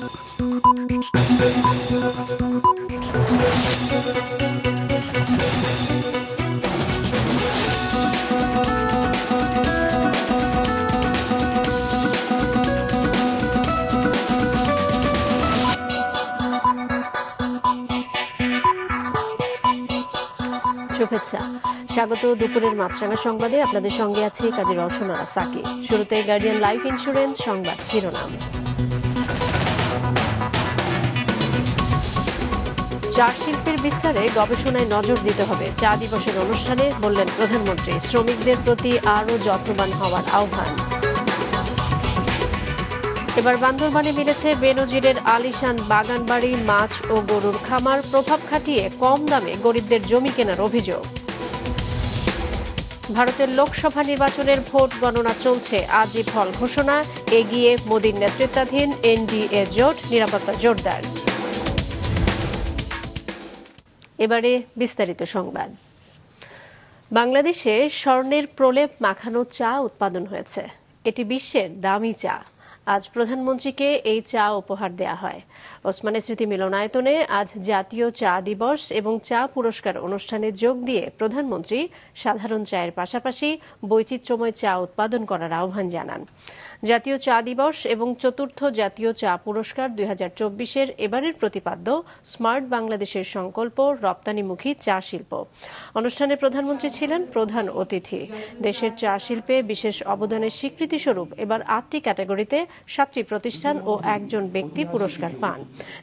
শুভেচ্ছা, স্বাগত দুপুরের মাছরাঙা সংবাদে। আপনাদের সঙ্গে আছি কাজী রওশনারা সাকি। শুরুতে গার্ডিয়ান লাইফ ইন্স্যুরেন্স সংবাদ শিরোনাম। চা শিল্পের বিস্তারে গবেষণায় নজর দিতে হবে, চা দিবসের অনুষ্ঠানে বললেন প্রধানমন্ত্রী। শ্রমিকদের প্রতি আরও যত্নবান হওয়ার আহ্বান। এবার বান্দরবানে মিলেছে বেনজিরের আলিশান বাগানবাড়ি, মাছ ও গরুর খামার। প্রভাব খাটিয়ে কম দামে গরিবদের জমি কেনার অভিযোগ। ভারতের লোকসভা নির্বাচনের ভোট গণনা চলছে, আজই ফল ঘোষণা। এগিয়ে মোদির নেতৃত্বাধীন এনডিএ জোট, নিরাপত্তা জোরদার। এবারে বিস্তারিত সংবাদ। বাংলাদেশে স্বর্ণের প্রলেপ মাখানো চা উৎপাদন হয়েছে। এটি বিশ্বের দামি চা। আজ প্রধানমন্ত্রীকে এই চা উপহার দেয়া হয়। ওসমানী স্মৃতি মিলনায়তনে আজ জাতীয় চা দিবস এবং চা পুরস্কার অনুষ্ঠানে যোগ দিয়ে প্রধানমন্ত্রী সাধারণ চায়ের পাশাপাশি বৈচিত্র্যময় চা উৎপাদন করার আহ্বান জানান। জাতীয় চা দিবস এবং চতুর্থ জাতীয় চা পুরস্কার 2024-এর এবারের প্রতিপাদ্য স্মার্ট বাংলাদেশের সংকল্প, রপ্তানিমুখী চা শিল্প। অনুষ্ঠানে প্রধানমন্ত্রী ছিলেন প্রধান অতিথি। দেশের চা শিল্পে বিশেষ অবদানের স্বীকৃতিস্বরূপ এবার 8টি ক্যাটাগরিতে 7টি প্রতিষ্ঠান ও 1জন ব্যক্তি পুরস্কার পান।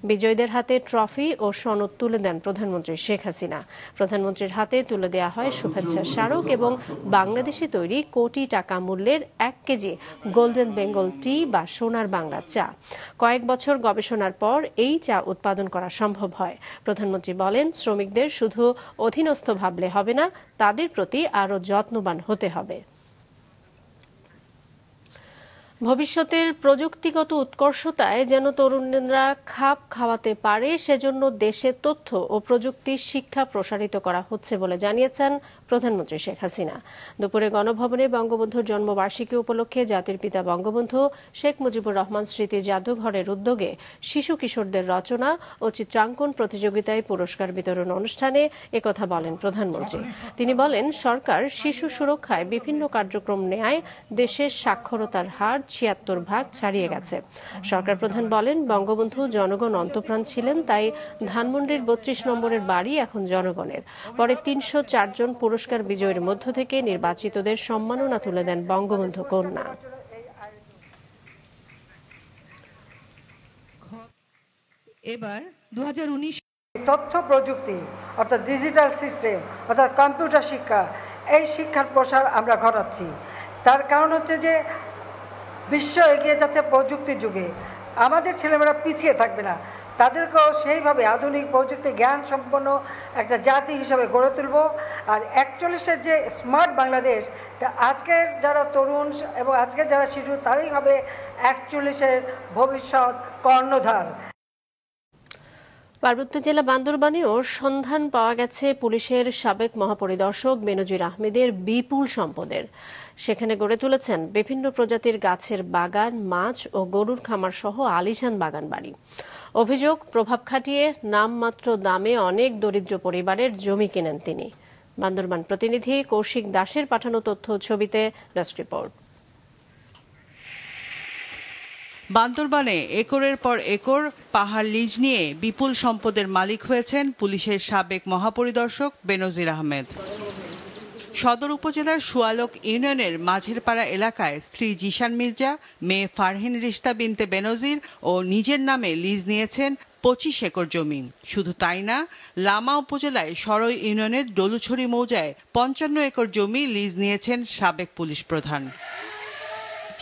বিজয়ীদের হাতে ট্রফি ও সনদ তুলে দেন প্রধানমন্ত্রী শেখ হাসিনা। প্রধানমন্ত্রীর হাতে তুলে দেওয়া হয় শুভেচ্ছা স্মারক এবং বাংলাদেশে তৈরি কোটি টাকা মূল্যের 1 কেজি গোল্ডেন বেঙ্গল টি বা সোনার বাংলা চা। কয়েক বছর গবেষণার পর এই চা উৎপাদন করা সম্ভব হয়। প্রধানমন্ত্রী বলেন, শ্রমিকদের শুধু অধীনস্থ ভাবলে হবে না, তাদের প্রতি আরও যত্নবান হতে হবে। ভবিষ্যতের প্রযুক্তিগত উৎকর্ষতায় যেন তরুণরা খাপ খাওয়াতে পারে, সেজন্য দেশে তথ্য ও প্রযুক্তির শিক্ষা প্রসারিত করা হচ্ছে বলে জানিয়েছেন প্রধানমন্ত্রী শেখ হাসিনা। দুপুরে গণভবনে বঙ্গবন্ধুর জন্মবার্ষিকী উপলক্ষে জাতির পিতা বঙ্গবন্ধু শেখ মুজিবুর রহমান স্মৃতি জাদুঘরের উদ্যোগে শিশু কিশোরদের রচনা ও চিত্রাঙ্কন প্রতিযোগিতায় পুরস্কার বিতরণ অনুষ্ঠানে একথা বলেন প্রধানমন্ত্রী। তিনি বলেন, সরকার শিশু সুরক্ষায় বিভিন্ন কার্যক্রম নেয় দেশের সাক্ষরতার হার 76 ছাড়িয়ে গেছে। সরকার প্রধান বলেন, বঙ্গবন্ধু জনগণ অন্তঃপ্রাণ ছিলেন, তাই ধানমন্ডির 32 নম্বরের বাড়ি এখন জনগণের। পরে 304 জন পুরস্কার বিজয়ীর মধ্য থেকে নির্বাচিতদের সম্মাননা তুলে দেন বঙ্গবন্ধু কন্যা। এবার 2019 তথ্য প্রযুক্তি অর্থাৎ ডিজিটাল সিস্টেম অর্থাৎ কম্পিউটার শিক্ষা, এই শিক্ষার প্রসার আমরা ঘটাচ্ছি। তার কারণ হচ্ছে যে বিশ্ব এগিয়ে যাচ্ছে প্রযুক্তির যুগে, আমাদের ছেলেমেয়েরা পিছিয়ে থাকবে না, তাদেরকেও সেইভাবে আধুনিক প্রযুক্তি জ্ঞান সম্পন্ন একটা জাতি হিসাবে গড়ে তুলব। আর 41-এর যে স্মার্ট বাংলাদেশ, আজকের যারা তরুণ এবং আজকের যারা শিশু, তারাই হবে 41-এর ভবিষ্যৎ কর্ণধার। পার্বত্য জেলা বান্দরবানেও সন্ধান পাওয়া গেছে পুলিশের সাবেক মহাপরিদর্শক বেনজির আহমেদের বিপুল সম্পদের। সেখানে গড়ে তুলেছেন বিভিন্ন প্রজাতির গাছের বাগান, মাছ ও গরুর খামার সহ আলিশান বাগান বাড়ি। অভিযোগ, প্রভাব খাটিয়ে নামমাত্র দামে অনেক দরিদ্র পরিবারের জমি কেনেন তিনি। বান্দরবান প্রতিনিধি কৌশিক দাসের পাঠানো তথ্য ছবিতে ডেস্ক রিপোর্ট। বান্দরবানে একরের পর একর পাহাড় লিজ নিয়ে বিপুল সম্পদের মালিক হয়েছেন পুলিশের সাবেক মহাপরিদর্শক বেনজির আহমেদ। সদর উপজেলার সুয়ালক ইউনিয়নের মাঝের পাড়া এলাকায় স্ত্রী জিশান মির্জা, মেয়ে ফারহিন রিশতা বিনতে বেনজির ও নিজের নামে লিজ নিয়েছেন 25 একর জমি। শুধু তাই না, লামা উপজেলায় সরই ইউনিয়নের ডলুছড়ি মৌজায় 55 একর জমি লিজ নিয়েছেন সাবেক পুলিশ প্রধান।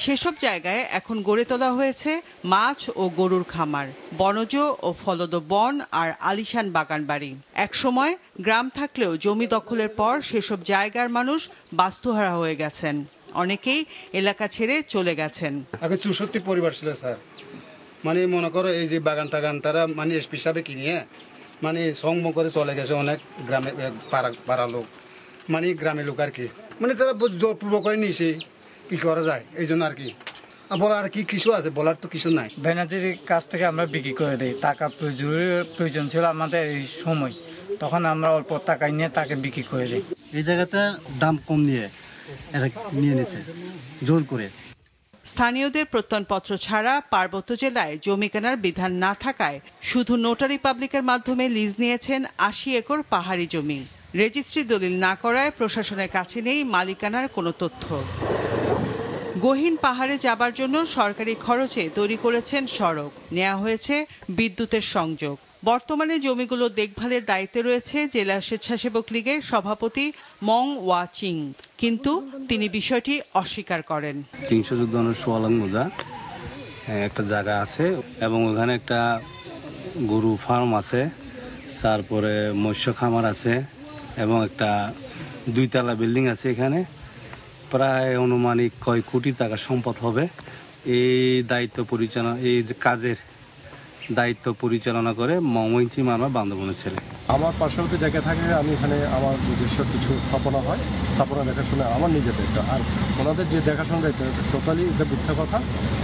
সেসব জায়গায় এখন গড়ে তোলা হয়েছে মাছ ও গরুর খামার, বনজ ও ফলদ বন আর আলিশান বাগান বাড়ি। একসময় গ্রাম থাকলেও জমি দখলের পর সেসব জায়গার মানুষ বাস্তুহারা হয়ে গেছেন। অনেকেই এলাকা ছেড়ে চলে গেছেন। আগে 64 পরিবার ছিল স্যার, মানে মনে করো এই যে বাগান টাগান তারা মানে এসপি হিসাবে কিনিয়ে মানে সংম করে চলে গেছে অনেক গ্রামে পাড়া লোক, মানে গ্রামের লোক আর কি, মানে তারা জোরপূর্বক করে নিয়েছে। কি করা যায় এই জন্য আর কি, বলার কি কিছু আছে? বলার তো কিছু নাই। ব্যানার্জির কাছ থেকে আমরা বিক্রি করে দিই। টাকা প্রয়োজন ছিল আমাদের এই সময়, তখন আমরা অল্প টাকা নিয়ে তাকে বিক্রি করে দিই। এই জায়গাতে দাম কম নিয়ে এরা নিয়ে নিচ্ছে জোর করে। স্থানীয়দের প্রত্যয়নপত্র ছাড়া পার্বত্য জেলায় জমি কেনার বিধান না থাকায় শুধু নোটারি পাবলিকের মাধ্যমে লিজ নিয়েছেন ৮০ একর পাহাড়ি জমি। রেজিস্ট্রি দলিল না করায় প্রশাসনের কাছে নেই মালিকানার কোনো তথ্য। গহীন পাহাড়ে যাবার জন্য সরকারি খরচে তৈরি করেছেন সড়ক, নেওয়া হয়েছে বিদ্যুতের সংযোগ। বর্তমানে জমিগুলো দেখভালের দায়িত্বে রয়েছে জেলা স্বেচ্ছাসেবক লীগের সভাপতি মং ওয়া চিং, কিন্তু তিনি বিষয়টি অস্বীকার করেন। ৩১৪ সোয়ালাং মোজা একটা জায়গা আছে এবং ওখানে একটা গরু ফার্ম আছে, তারপরে মৎস্য খামার আছে এবং একটা 2 তলা বিল্ডিং আছে। এখানে প্রায় অনুমানিক কয় কোটি টাকা সম্পদ হবে। এই দায়িত্ব পরিচালনা, এই যে কাজের দায়িত্ব পরিচালনা করে মমইঞ্চি মামা বান্দরবনের ছেলে। আমার পার্শ্ববর্তী জায়গায় থাকে, আমি এখানে আমার নিজস্ব কিছু স্থাপনা হয়, স্থাপনা দেখাশোনা আমার নিজের দায়িত্ব। আর ওনাদের যে দেখাশোনা দায়িত্ব টোটালি এটা মিথ্যা কথা,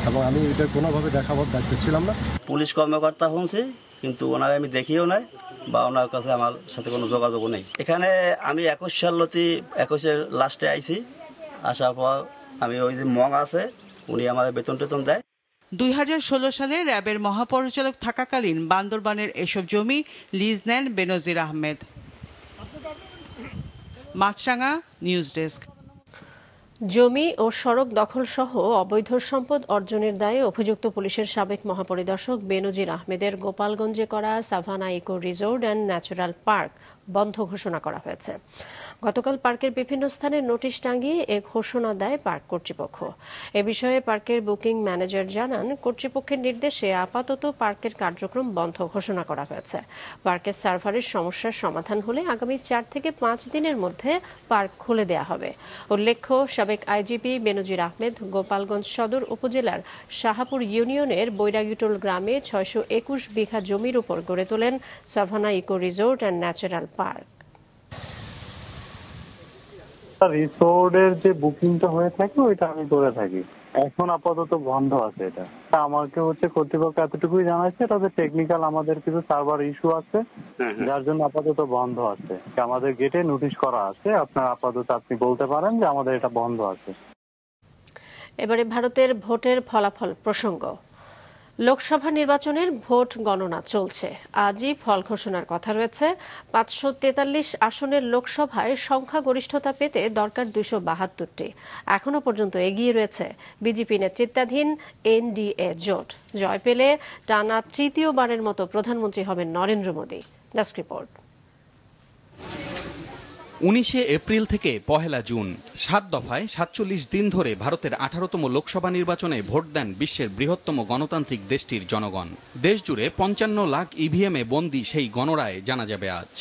এবং আমি এটা কোনোভাবে দেখাবার দায়িত্ব ছিলাম না। পুলিশ কর্মকর্তা শুনছি, কিন্তু ওনাকে আমি দেখিও নাই বা ওনার কাছে আমার সাথে কোনো যোগাযোগও নেই। এখানে আমি 21 সালতি 21-এর লাস্টে আইছি, আসার পর আমি ওই যে মং আছে উনি আমার বেতন টেতন দেয়। 2016 সালে র্যাবের মহাপরিচালক থাকাকালীন বান্দরবানের এসব জমি লিজ নেন বেনজির আহমেদ। মাছরাঙা নিউজ ডেস্ক। জমি ও সড়ক দখল সহ অবৈধ সম্পদ অর্জনের দায়ে অভিযুক্ত পুলিশের সাবেক মহাপরিদর্শক বেনজির আহমেদের গোপালগঞ্জে করা savannah eco resort and natural park বন্ধ ঘোষণা করা হয়েছে। গতকাল পার্কের বিভিন্ন স্থানে নোটিশ টাঙিয়ে এ ঘোষণা দেয় পার্ক কর্তৃপক্ষ। এ বিষয়ে পার্কের বুকিং ম্যানেজার জানান, কর্তৃপক্ষের নির্দেশে আপাতত পার্কের কার্যক্রম বন্ধ ঘোষণা করা হয়েছে। পার্কের সার্ভারের সমস্যার সমাধান হলে আগামী ৪ থেকে ৫ দিনের মধ্যে পার্ক খুলে দেওয়া হবে। উল্লেখ্য, সাবেক আইজিপি বেনজির আহমেদ গোপালগঞ্জ সদর উপজেলার শাহাপুর ইউনিয়নের বৈরাগীটোল গ্রামে ৬২১ বিঘা জমির উপর গড়ে তোলেন savannah eco resort and natural park. রিসোর্টের যে বুকিংটা হয়ে থাকে ওইটা আমি করে থাকি, এখন আপাতত বন্ধ আছে। এটা আমাকে কর্তৃপক্ষ এতটুকুই জানাচ্ছে, তাদের টেকনিক্যাল আমাদের কিছু সার্ভার ইস্যু আছে, যার জন্য আপাতত বন্ধ আছে। আমাদের গেটে নোটিশ করা আছে, আপনার আপাতত আপনি বলতে পারেন যে আমাদের এটা বন্ধ আছে। এবারে ভারতের ভোটের ফলাফল প্রসঙ্গ। লোকসভা নির্বাচনের ভোট গণনা চলছে। আজই ফল ঘোষণার কথা রয়েছে। 543 আসনের লোকসভায় সংখ্যাগরিষ্ঠতা পেতে দরকার 272টি। এখনো পর্যন্ত এগিয়ে রয়েছে বিজেপি নেতৃত্বাধীন এনডিএ জোট। জয় পেলে টানা তৃতীয়বারের মতো প্রধানমন্ত্রী হবেন Narendra Modi. Desk report. 19 April থেকে 1 জুন 7 দফায় 47 দিন ধরে ভারতের 18তম লোকসভা নির্বাচনে ভোট দেন বিশ্বের বৃহত্তম গণতান্ত্রিক দেশটির জনগণ। দেশ জুড়ে 55 লাখ ইভিএমে বন্দী সেই গণরায় জানা যাবে আজ।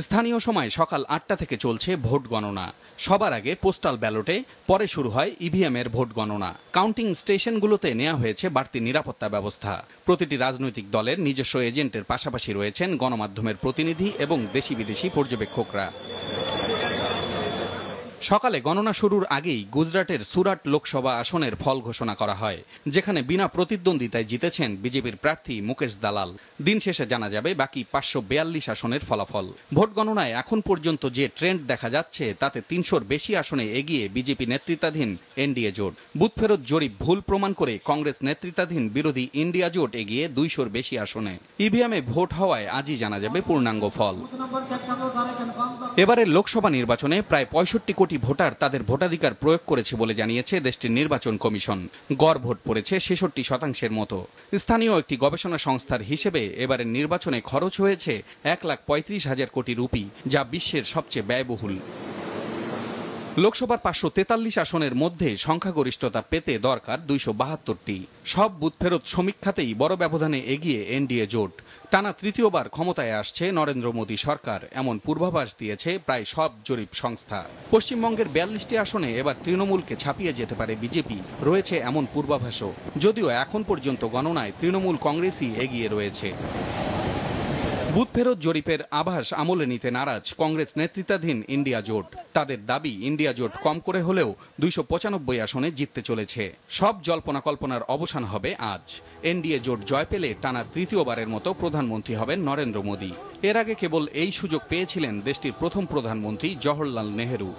স্থানীয় সময় সকাল 8টা থেকে চলছে ভোট গণনা। সবার আগে পোস্টাল ব্যালটে, পরে শুরু হয় ইভিএমের ভোট গণনা। কাউন্টিং স্টেশনগুলোতে নেওয়া হয়েছে বাড়তি নিরাপত্তা ব্যবস্থা। প্রতিটি রাজনৈতিক দলের নিজস্ব এজেন্টের পাশাপাশি রয়েছেন গণমাধ্যমের প্রতিনিধি এবং দেশি বিদেশি পর্যবেক্ষকরা। সকালে গণনা শুরুর আগেই গুজরাটের সুরাট লোকসভা আসনের ফল ঘোষণা করা হয়, যেখানে বিনা প্রতিদ্বন্দ্বিতায় জিতেছেন বিজেপির প্রার্থী মুকেশ দালাল। দিন শেষে জানা যাবে বাকি 542 আসনের ফলাফল। ভোট গণনায় এখন পর্যন্ত যে ট্রেন্ড দেখা যাচ্ছে তাতে 300-র বেশি আসনে এগিয়ে বিজেপি নেতৃত্বাধীন এনডিএ জোট। বুথ ফেরত জরিপ ভুল প্রমাণ করে কংগ্রেস নেতৃত্বাধীন বিরোধী ইন্ডিয়া জোট এগিয়ে 200-র বেশি আসনে। ইভিএমে ভোট হওয়ায় আজই জানা যাবে পূর্ণাঙ্গ ফল। এবারের লোকসভা নির্বাচনে প্রায় 65 কোটি ভোটার তাদের ভোটাধিকার প্রয়োগ করেছে বলে জানিয়েছে দেশটির নির্বাচন কমিশন। গড় ভোট পড়েছে 66% মতো। স্থানীয় একটি গবেষণা সংস্থার হিসেবে এবারের নির্বাচনে খরচ হয়েছে 1,35,000 কোটি রুপি, যা বিশ্বের সবচেয়ে ব্যয়বহুল। লোকসভার 543 আসনের মধ্যে সংখ্যাগরিষ্ঠতা পেতে দরকার 272টি। সব বুথ ফেরত সমীক্ষাতেই বড় ব্যবধানে এগিয়ে এনডিএ জোট। টানা তৃতীয়বার ক্ষমতায় আসছে নরেন্দ্র মোদী সরকার, এমন পূর্বাভাস দিয়েছে প্রায় সব জরিপ সংস্থা। পশ্চিমবঙ্গের 42টি আসনে এবার তৃণমূলকে ছাপিয়ে যেতে পারে বিজেপি, রয়েছে এমন পূর্বাভাসও। যদিও এখন পর্যন্ত গণনায় তৃণমূল কংগ্রেসই এগিয়ে রয়েছে। বুথ ফেরত জরিপের আভাস আমলে নিতে নারাজ কংগ্রেস নেতৃত্বাধীন ইন্ডিয়া জোট। তাদের দাবি ইন্ডিয়া জোট কম করে হলেও 295 আসনে জিততে চলেছে। সব জল্পনা কল্পনার অবসান হবে আজ। এনডিএ জোট জয় পেলে টানা তৃতীয়বারের মতো প্রধানমন্ত্রী হবেন নরেন্দ্র মোদী। এর আগে কেবল এই সুযোগ পেয়েছিলেন দেশটির প্রথম প্রধানমন্ত্রী জওহরলাল নেহেরু।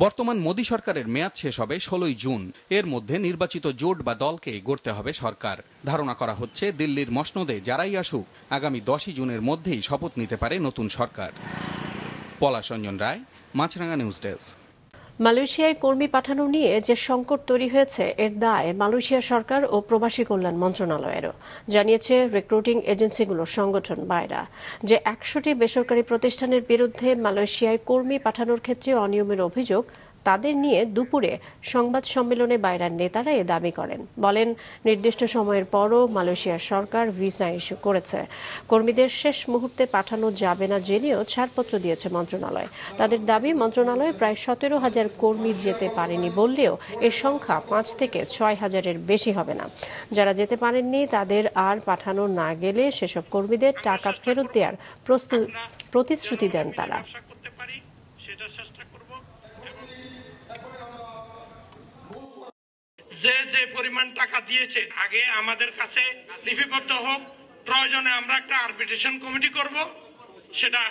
বর্তমান মোদী সরকারের মেয়াদ শেষ হবে 16 জুন। এর মধ্যে নির্বাচিত জোট বা দলকে গড়তে হবে সরকার। ধারণা করা হচ্ছে দিল্লির মসনদে যারাই আসুক আগামী 10 জুনের মধ্যেই শপথ নিতে পারে নতুন সরকার। পলাশ রঞ্জন রায়, মাছরাঙা নিউজ ডেস্ক। মালয়েশিয়ায় কর্মী পাঠানো নিয়ে যে সংকট তৈরি হয়েছে এর দায় মালয়েশিয়া সরকার ও প্রবাসী কল্যাণ মন্ত্রণালয়েরও, জানিয়েছে রিক্রুটিং এজেন্সিগুলোর সংগঠন বাইরা। যে 100টি বেসরকারি প্রতিষ্ঠানের বিরুদ্ধে মালয়েশিয়ায় কর্মী পাঠানোর ক্ষেত্রে অনিয়মের অভিযোগ, তাদের নিয়ে দুপুরে সংবাদ সম্মেলনে বাইরার নেতারা এ দাবি করেন। বলেন, নির্দিষ্ট সময়ের পরও মালয়েশিয়ার সরকার ভিসা ইস্যু করেছে। কর্মীদের শেষ মুহূর্তে পাঠানো যাবে না জেনেও ছাড়পত্র দিয়েছে মন্ত্রণালয়। তাদের দাবি, মন্ত্রণালয় প্রায় 17,000 কর্মী যেতে পারেনি বললেও এর সংখ্যা 5 থেকে 6,000-এর বেশি হবে না। যারা যেতে পারেননি তাদের আর পাঠানো না গেলে সেসব কর্মীদের টাকা ফেরত দেওয়ার প্রতিশ্রুতি দেন তারা। যে পরিমাণ টাকা দিয়েছে আগে আমাদের কাছে লিপিবদ্ধ হোক, প্রয়োজনে আমরা একটা আরবিট্রেশন কমিটি করব, সেটা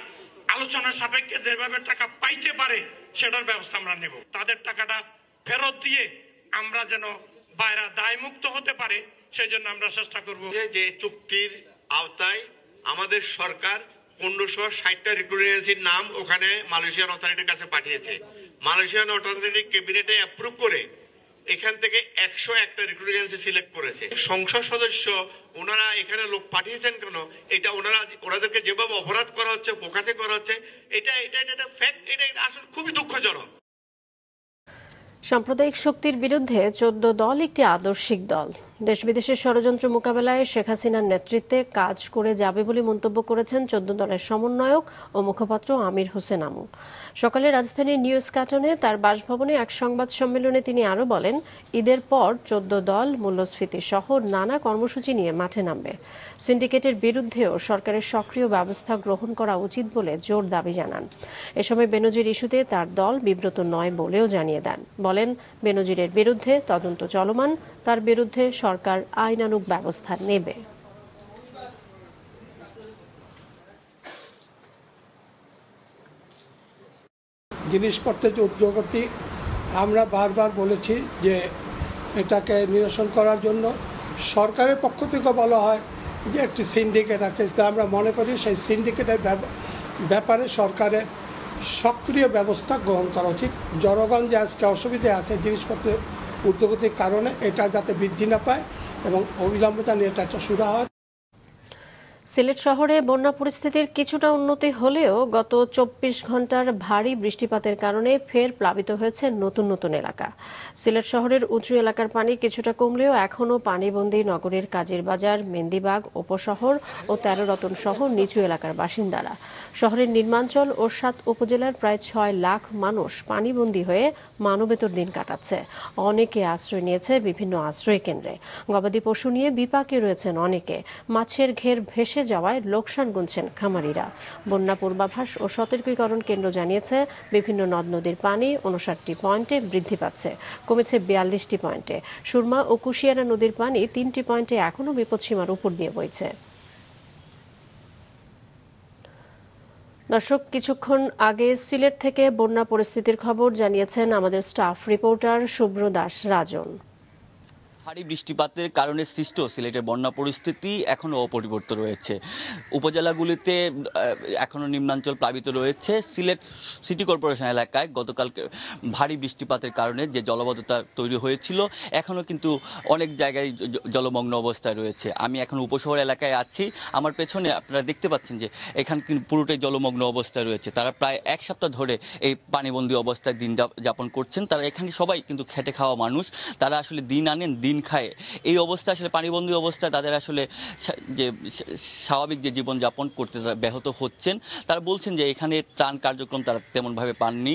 আলোচনা সাপেক্ষে যেভাবে টাকা পাইতে পারে সেটার ব্যবস্থা আমরা নেব। তাদের টাকাটা ফেরত দিয়ে আমরা যেন বাইরা দায় মুক্ত হতে পারে সেই জন্য আমরা চেষ্টা করব। যে চুক্তির আওতায় আমাদের সরকার 1560টা রিক্রুটিং এজেন্সির নাম ওখানে মালয়েশিয়ান অথরিটির কাছে পাঠিয়েছে। মালয়েশিয়ান অথরিটি ক্যাবিনেটে অ্যাপ্রুভ করে এখান থেকে 101টা রিক্রুটিং এজেন্সি সিলেক্ট করেছে। সংসদ সদস্য ওনারা এখানে লোক পাঠিয়েছেন কেন, এটা ওনাদেরকে যেভাবে অপরাধ করা হচ্ছে, বোকাচে করা হচ্ছে, এটা ফ্যাক্ট, এটা আসলে খুবই দুঃখজনক। সাম্প্রদায়িক শক্তির বিরুদ্ধে 14 দল একটি আদর্শিক দল। দেশ বিদেশের ষড়যন্ত্র মোকাবেলায় শেখ হাসিনার নেতৃত্বে কাজ করে যাবে বলে মন্তব্য করেছেন 14 দলের সমন্বয়ক ও মুখপাত্র আমির হোসেন আমু। সকালে রাজধানীর নিউ স্কাটনে তার বাসভবনে এক সংবাদ সম্মেলনে তিনি আরও বলেন, ঈদের পর 14 দল মূল্যস্ফীতি সহ নানা কর্মসূচি নিয়ে মাঠে নামবে। সিন্ডিকেটের বিরুদ্ধেও সরকারের সক্রিয় ব্যবস্থা গ্রহণ করা উচিত বলে জোর দাবি জানান। এ সময় বেনজির ইস্যুতে তার দল বিব্রত নয় বলেও জানিয়ে দেন। বলেন, বেনজিরের বিরুদ্ধে তদন্ত চলমান, তার বিরুদ্ধে সরকার আইনানুগ ব্যবস্থা নেবে। জিনিসপত্রের যে উদ্যোগটি আমরা বারবার বলেছি যে এটাকে নিরসন করার জন্য সরকারের পক্ষ থেকে বলা হয় যে একটি সিন্ডিকেট আছে। আমরা মনে করি সেই সিন্ডিকেটের ব্যাপারে সরকারের সক্রিয় ব্যবস্থা গ্রহণ করা উচিত। জনগণ যে আজকে অসুবিধে আছে জিনিসপত্রের ঊর্ধ্বগতির কারণে, এটা যাতে বৃদ্ধি না পায় এবং অবিলম্বে নিয়ে এটা একটা শুরু হয়। সিলেট শহরে বন্যা পরিস্থিতির কিছুটা উন্নতি হলেও গত 24 ঘন্টার ভারী বৃষ্টিপাতের কারণে ফের প্লাবিত হয়েছে নতুন নতুন এলাকা। সিলেট শহরের উঁচু এলাকার পানি কিছুটা কমলেও এখনও পানিবন্দী নগরীর কাজীর বাজার, মেন্দিবাগ উপশহর ও 13 রতন সহ নিচু এলাকার বাসিন্দারা। শহরের নির্মাঞ্চল ও 7 উপজেলার প্রায় 6 লাখ মানুষ পানিবন্দী হয়ে মানবেতর দিন কাটাচ্ছে। অনেকে আশ্রয় নিয়েছে বিভিন্ন আশ্রয় কেন্দ্রে। গবাদি পশু নিয়ে বিপাকে রয়েছেন অনেকে। মাছের ঘের ভেসে যাওয়ায় লোকসান গুনছেন খামারিরা। বন্যা পূর্বাভাস ও সতর্কীকরণ কেন্দ্র জানিয়েছে, বিভিন্ন নদ নদীর পানি 59টি পয়েন্টে বৃদ্ধি পাচ্ছে, কমেছে 42টি পয়েন্টে। সুরমা ও কুশিয়ারা নদীর পানি 3টি পয়েন্টে এখনও বিপদসীমার উপর দিয়ে বইছে। দর্শক, কিছুক্ষণ আগে সিলেট থেকে বন্যা পরিস্থিতির খবর জানিয়েছেন আমাদের স্টাফ রিপোর্টার শুভ্র দাস রাজন। ভারী বৃষ্টিপাতের কারণে সৃষ্ট সিলেটের বন্যা পরিস্থিতি এখনও অপরিবর্তিত রয়েছে। উপজেলাগুলিতে এখনও নিম্নাঞ্চল প্লাবিত রয়েছে। সিলেট সিটি কর্পোরেশন এলাকায় গতকাল ভারী বৃষ্টিপাতের কারণে যে জলবদ্ধতা তৈরি হয়েছিল এখনও কিন্তু অনেক জায়গায় জলমগ্ন অবস্থায় রয়েছে। আমি এখন উপশহর এলাকায় আছি, আমার পেছনে আপনারা দেখতে পাচ্ছেন যে এখানে কিন্তু পুরোটাই জলমগ্ন অবস্থায় রয়েছে। তারা প্রায় 1 সপ্তাহ ধরে এই পানিবন্দী অবস্থায় দিন যাপন করছেন। তারা এখানে সবাই কিন্তু খেটে খাওয়া মানুষ, তারা আসলে দিন আনেন দিন খায়। এই অবস্থা আসলে পানিবন্দী অবস্থায় তাদের আসলে যে স্বাভাবিক যে জীবনযাপন করতে ব্যাহত হচ্ছেন। তারা বলছেন যে এখানে ত্রাণ কার্যক্রম তারা তেমনভাবে পাননি।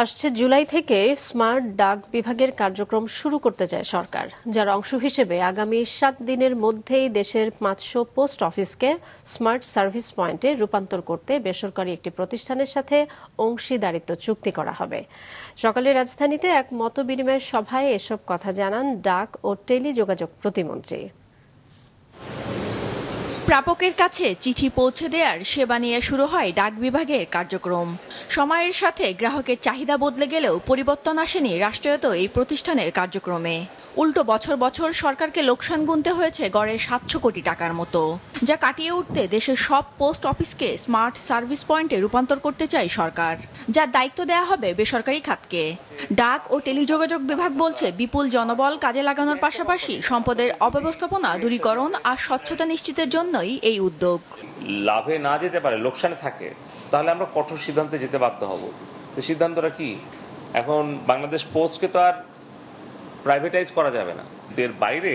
আসছে জুলাই থেকে স্মার্ট ডাক বিভাগের কার্যক্রম শুরু করতে চায় সরকার, যার অংশ হিসেবে আগামী 7 দিনের মধ্যেই দেশের 500 পোস্ট অফিসকে স্মার্ট সার্ভিস পয়েন্টে রূপান্তর করতে বেসরকারি একটি প্রতিষ্ঠানের সাথে অংশীদারিত্ব চুক্তি করা হবে। সকালে রাজধানীতে এক মতবিনিময় সভায় এসব কথা জানান ডাক ও টেলিযোগাযোগ প্রতিমন্ত্রী। প্রাপকের কাছে চিঠি পৌঁছে দেওয়ার সেবা নিয়ে শুরু হয় ডাক বিভাগের কার্যক্রম। সময়ের সাথে গ্রাহকের চাহিদা বদলে গেলেও পরিবর্তন আসেনি রাষ্ট্রায়ত্ত এই প্রতিষ্ঠানের কার্যক্রমে। উল্টো বছর বছর সরকারকে লোকসান গুনতে হয়েছে গড়ে 700 কোটি টাকার মতো, যা কাটিয়ে উঠতে দেশের সব পোস্ট অফিসকে স্মার্ট সার্ভিস পয়েন্টে রূপান্তর করতে চায় সরকার, যার দায়িত্ব দেওয়া হবে বেসরকারি খাতকে। ডাক ও টেলিযোগাযোগ বিভাগ বলছে, বিপুল জনবল কাজে লাগানোর পাশাপাশি সম্পদের অব্যবস্থাপনা দূরীকরণ আর স্বচ্ছতা নিশ্চিতের জন্যই এই উদ্যোগ। লাভে না যেতে পারে, লোকসানে থাকে, তাহলে আমরা কঠোর সিদ্ধান্তে যেতে বাধ্য হব। তো সিদ্ধান্তটা কি? এখন বাংলাদেশ পোস্টকে তো আর প্রাইভেটাইজ করা যাবে না। এর বাইরে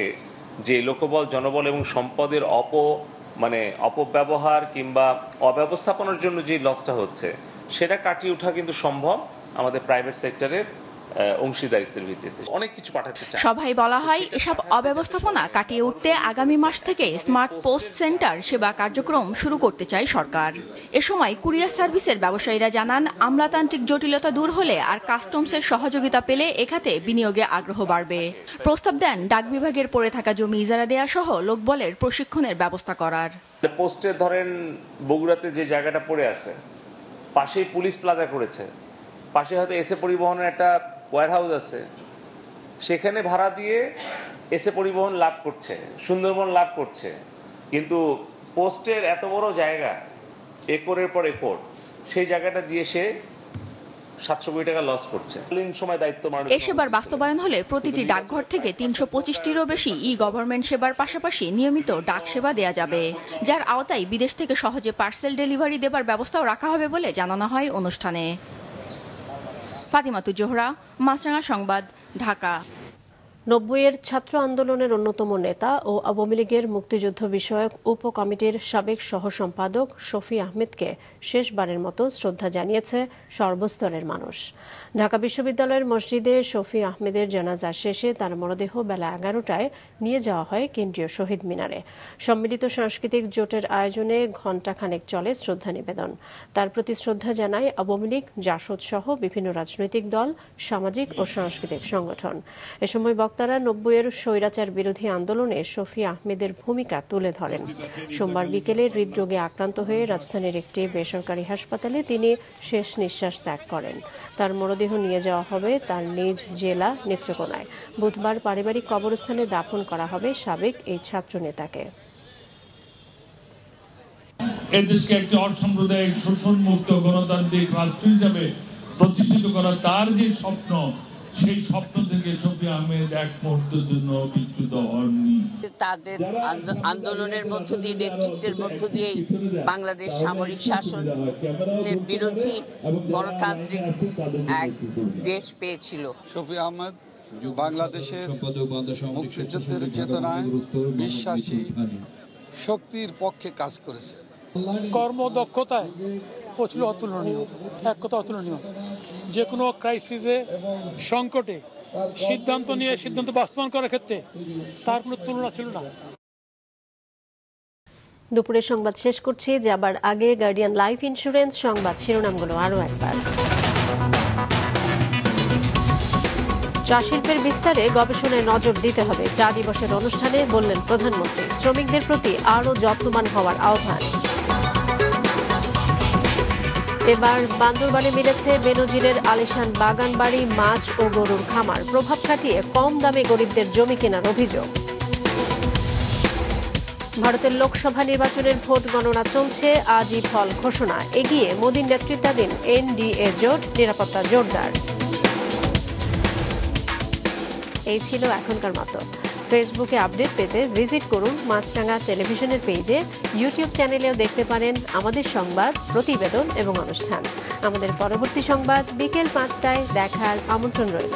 যে লোকবল, জনবল এবং সম্পদের অপব্যবহার কিংবা অব্যবস্থাপনার জন্য যে লসটা হচ্ছে, সেটা কাটিয়ে ওঠা কিন্তু সম্ভব আমাদের প্রাইভেট সেক্টরের অংশীদারিত্বের ভিত্তিতে। অনেক কিছু পাঠাতে চাই। সভায় বলা হয়, এসব অব্যবস্থাপনা কাটিয়ে উঠতে আগামী মাস থেকে স্মার্ট পোস্ট সেন্টার সেবা কার্যক্রম শুরু করতে চায় সরকার। এ সময় কুরিয়ার সার্ভিসের ব্যবসায়ীরা জানান, আমলাতান্ত্রিক জটিলতা দূর হলে আর কাস্টমসের সহযোগিতা পেলে এখাতে বিনিয়োগে আগ্রহ বাড়বে। প্রস্তাব দেন ডাক বিভাগের পড়ে থাকা জমি ইজারা দেয়া সহ লোকবলের প্রশিক্ষণের ব্যবস্থা করার। পোস্টে ধরেন বগুড়াতে যে জায়গাটা পড়ে আছে, পাশেই পুলিশ প্লাজা করেছে, পাশে হয়তো এসএ পরিবহনের একটা ওয়্যারহাউস আছে, সেখানে ভাড়া দিয়ে এসএ পরিবহন লাভ করছে, সুন্দরবন লাভ করছে। কিন্তু পোস্টের এত বড় জায়গা, একরের পর একর, সেই জায়গাটা দিয়ে সে 700 কোটি টাকা লস করছে। সময় দায়িত্ব এ সেবার বাস্তবায়ন হলে প্রতিটি ডাকঘর থেকে 325টিরও বেশি ই-গভর্নমেন্ট সেবার পাশাপাশি নিয়মিত ডাক সেবা দেয়া যাবে, যার আওতায় বিদেশ থেকে সহজে পার্সেল ডেলিভারি দেবার ব্যবস্থাও রাখা হবে বলে জানানো হয় অনুষ্ঠানে। ফাতিমাতুজ জোহরা, মাছরাঙা সংবাদ, ঢাকা। 90-এর ছাত্র আন্দোলনের অন্যতম নেতা ও আওয়ামী লীগের মুক্তিযুদ্ধ বিষয়ক উপকমিটির সাবেক সহ সম্পাদক শফি আহমেদকে শেষবারের মতো শ্রদ্ধা জানিয়েছে সর্বস্তরের মানুষ। ঢাকা বিশ্ববিদ্যালয়ের মসজিদে শফি আহমেদের জানাজা শেষে তার মরদেহ বেলা 11টায় নিয়ে যাওয়া হয় কেন্দ্রীয় শহীদ মিনারে। সম্মিলিত সাংস্কৃতিক জোটের আয়োজনে ঘণ্টাখানেক চলে শ্রদ্ধা নিবেদন। তার প্রতি শ্রদ্ধা জানায় আওয়ামী লীগ, জাসদ সহ বিভিন্ন রাজনৈতিক দল, সামাজিক ও সাংস্কৃতিক সংগঠন। এ সময় বক্তারা 90-এর স্বৈরাচার বিরোধী আন্দোলনে শফি আহমেদের ভূমিকা তুলে ধরেন। সোমবার বিকেলে হৃদরোগে আক্রান্ত হয়ে রাজধানীর একটি বেসরকারি হাসপাতালে তিনি শেষ নিঃশ্বাস ত্যাগ করেন। তার মরদেহ নিয়ে যাওয়া হবে তার নিজ জেলা নেত্রকোনায়। বুধবার পারিবারিক কবরস্থানে দাফন করা হবে সাবেক এই ছাত্র নেতাকে। এদেশকে একটি অসাম্প্রদায়িক শোষণমুক্ত গণতান্ত্রিক রাষ্ট্র হিসাবে প্রতিষ্ঠিত করা তার যে স্বপ্ন, সেই স্বপ্ন থেকে শফি আহমেদ এক মুহূর্তের জন্য বিচ্যুত হননি। তাদের আন্দোলনের মধ্য দিয়ে, নেতৃত্বের মধ্য দিয়ে বাংলাদেশ সামরিক শাসনের বিরোধী গণতান্ত্রিক এক দেশ পেয়েছিল। শফি আহমেদ বাংলাদেশের মুক্তিযুদ্ধের চেতনায় বিশ্বাসী, শক্তির পক্ষে কাজ করেছে। কর্মদক্ষতায় ও ছিল অতুলনীয়, এক কথা অতুলনীয়। যে কোনো ক্রাইসিসে, সংকটে সিদ্ধান্ত নিয়ে সিদ্ধান্ত বাস্তবায়ন করার ক্ষেত্রে তার কোনো তুলনা ছিল না। দুপুরের সংবাদ শেষ করছি, যাবার আগে গার্ডিয়ান লাইফ ইন্স্যুরেন্স সংবাদ শিরোনামগুলো আরও একবার। চা শিল্পের বিস্তারে গবেষণায় নজর দিতে হবে, চা দিবসের অনুষ্ঠানে বললেন প্রধানমন্ত্রী। শ্রমিকদের প্রতি আরও যত্নবান হওয়ার আহ্বান। এবার বান্দরবানে মিলেছে বেনজিরের আলিশান বাগান বাড়ি, মাছ ও গরুর খামার। প্রভাব খাটিয়ে কম দামে গরিবদের জমি কেনার অভিযোগ। ভারতের লোকসভা নির্বাচনের ভোট গণনা চলছে, আজই ফল ঘোষণা। এগিয়ে মোদীর নেতৃত্বাধীন এনডিএ জোট, নিরাপত্তা জোরদার। এই ছিল এখনকার মতো। ফেসবুকে আপডেট পেতে ভিজিট করুন মাছরাঙা টেলিভিশনের পেজে। ইউটিউব চ্যানেলেও দেখতে পারেন আমাদের সংবাদ, প্রতিবেদন এবং অনুষ্ঠান। আমাদের পরবর্তী সংবাদ বিকেল 5টায় দেখার আমন্ত্রণ রইল।